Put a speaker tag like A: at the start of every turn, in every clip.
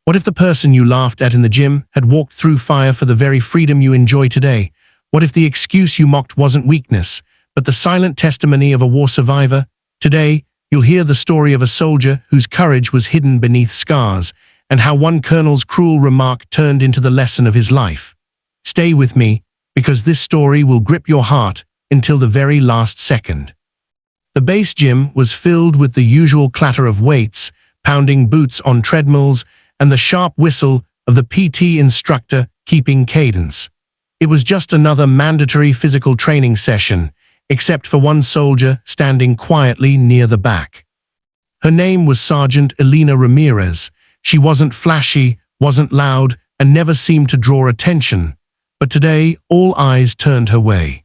A: What if the person you laughed at in the gym had walked through fire for the very freedom you enjoy today? What if the excuse you mocked wasn't weakness, but the silent testimony of a war survivor? Today, you'll hear the story of a soldier whose courage was hidden beneath scars, and how one colonel's cruel remark turned into the lesson of his life. Stay with me, because this story will grip your heart until the very last second. The base gym was filled with the usual clatter of weights, pounding boots on treadmills, and the sharp whistle of the PT instructor keeping cadence. It was just another mandatory physical training session, except for one soldier standing quietly near the back. Her name was Sergeant Elena Ramirez. She wasn't flashy, wasn't loud, and never seemed to draw attention. But today, all eyes turned her way.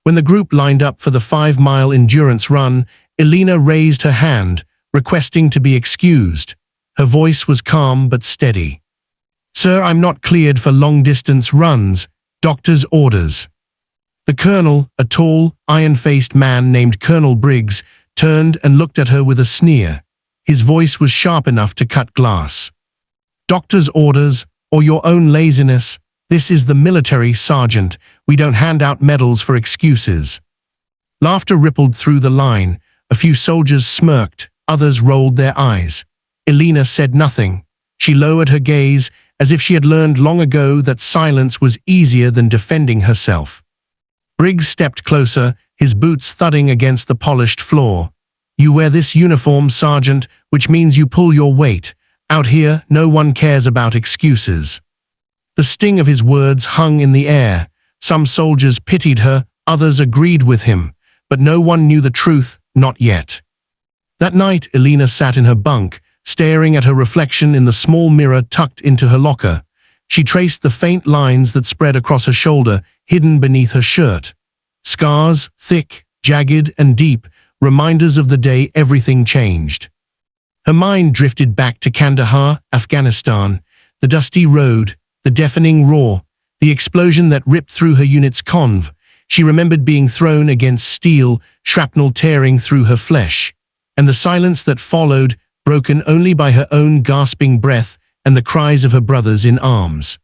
A: When the group lined up for the 5-mile endurance run, Elena raised her hand, requesting to be excused. Her voice was calm but steady. "Sir, I'm not cleared for long-distance runs. Doctor's orders." The colonel, a tall, iron-faced man named Colonel Briggs, turned and looked at her with a sneer. His voice was sharp enough to cut glass. "Doctor's orders, or your own laziness? This is the military, Sergeant. We don't hand out medals for excuses." Laughter rippled through the line. A few soldiers smirked, others rolled their eyes. Elena said nothing. She lowered her gaze, as if she had learned long ago that silence was easier than defending herself. Briggs stepped closer, his boots thudding against the polished floor. "You wear this uniform, Sergeant, which means you pull your weight. Out here, no one cares about excuses." The sting of his words hung in the air. Some soldiers pitied her, others agreed with him, but no one knew the truth, not yet. That night, Elena sat in her bunk, staring at her reflection in the small mirror tucked into her locker. She traced the faint lines that spread across her shoulder, hidden beneath her shirt. Scars, thick, jagged, and deep, reminders of the day everything changed. Her mind drifted back to Kandahar, Afghanistan, the dusty road, the deafening roar, the explosion that ripped through her unit's conv. She remembered being thrown against steel, shrapnel tearing through her flesh, and the silence that followed, broken only by her own gasping breath and the cries of her brothers in arms.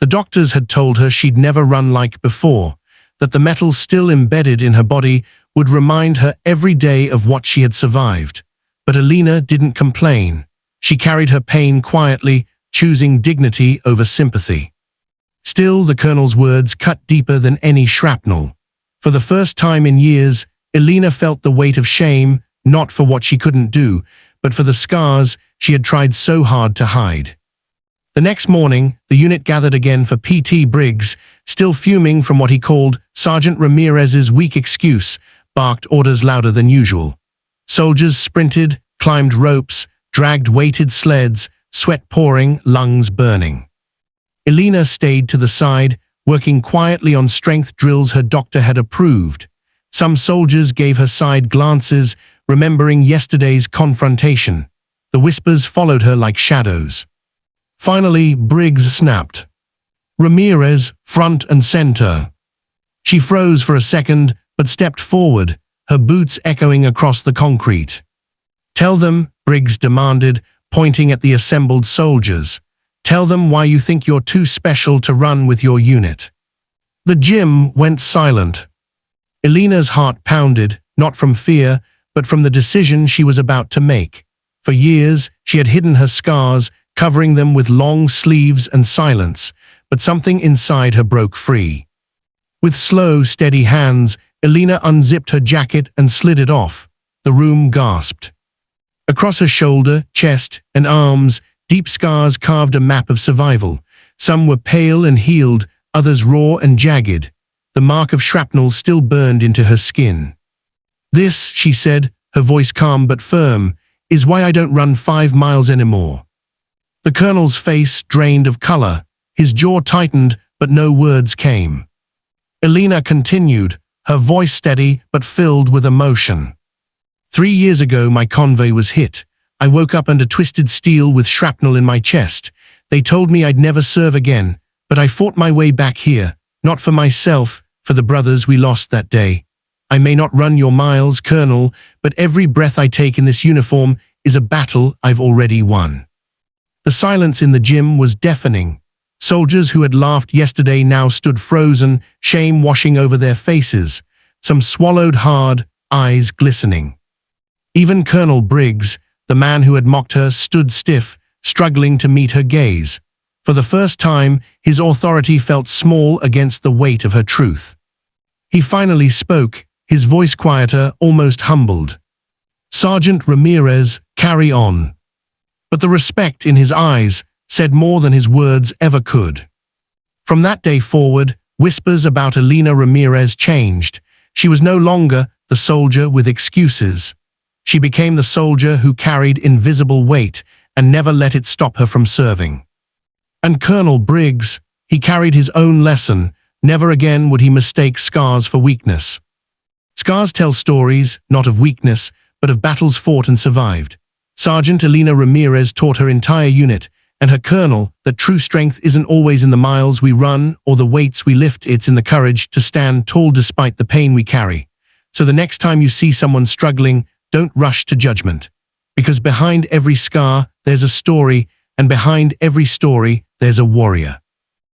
A: The doctors had told her she'd never run like before, that the metal still embedded in her body would remind her every day of what she had survived. But Elena didn't complain. She carried her pain quietly, choosing dignity over sympathy. Still, the colonel's words cut deeper than any shrapnel. For the first time in years, Elena felt the weight of shame, not for what she couldn't do, but for the scars she had tried so hard to hide. The next morning, the unit gathered again for PT Briggs, still fuming from what he called Sergeant Ramirez's weak excuse, barked orders louder than usual. Soldiers sprinted, climbed ropes, dragged weighted sleds, sweat pouring, lungs burning. Elena stayed to the side, working quietly on strength drills her doctor had approved. Some soldiers gave her side glances, remembering yesterday's confrontation. The whispers followed her like shadows. Finally, Briggs snapped. "Ramirez, front and center." She froze for a second, but stepped forward, her boots echoing across the concrete. "Tell them," Briggs demanded, pointing at the assembled soldiers. "Tell them why you think you're too special to run with your unit." The gym went silent. Elena's heart pounded, not from fear, but from the decision she was about to make. For years, she had hidden her scars, covering them with long sleeves and silence, but something inside her broke free. With slow, steady hands, Elena unzipped her jacket and slid it off. The room gasped. Across her shoulder, chest, and arms, deep scars carved a map of survival. Some were pale and healed, others raw and jagged. The mark of shrapnel still burned into her skin. "This," she said, her voice calm but firm, "is why I don't run 5 miles anymore." The colonel's face drained of color. His jaw tightened, but no words came. Elena continued, her voice steady but filled with emotion. 3 years ago, my convoy was hit. I woke up under twisted steel with shrapnel in my chest. They told me I'd never serve again, but I fought my way back here, not for myself, for the brothers we lost that day. I may not run your miles, Colonel, but every breath I take in this uniform is a battle I've already won. The silence in the gym was deafening. Soldiers who had laughed yesterday now stood frozen, shame washing over their faces. Some swallowed hard, eyes glistening. Even Colonel Briggs, the man who had mocked her, stood stiff, struggling to meet her gaze. For the first time, his authority felt small against the weight of her truth. He finally spoke, his voice quieter, almost humbled. "Sergeant Ramirez, carry on." But the respect in his eyes said more than his words ever could. From that day forward, whispers about Elena Ramirez changed. She was no longer the soldier with excuses. She became the soldier who carried invisible weight and never let it stop her from serving. And Colonel Briggs, he carried his own lesson. Never again would he mistake scars for weakness. Scars tell stories, not of weakness, but of battles fought and survived. Sergeant Elena Ramirez taught her entire unit, and her colonel, that true strength isn't always in the miles we run or the weights we lift, it's in the courage to stand tall despite the pain we carry. So the next time you see someone struggling, don't rush to judgment. Because behind every scar, there's a story, and behind every story, there's a warrior.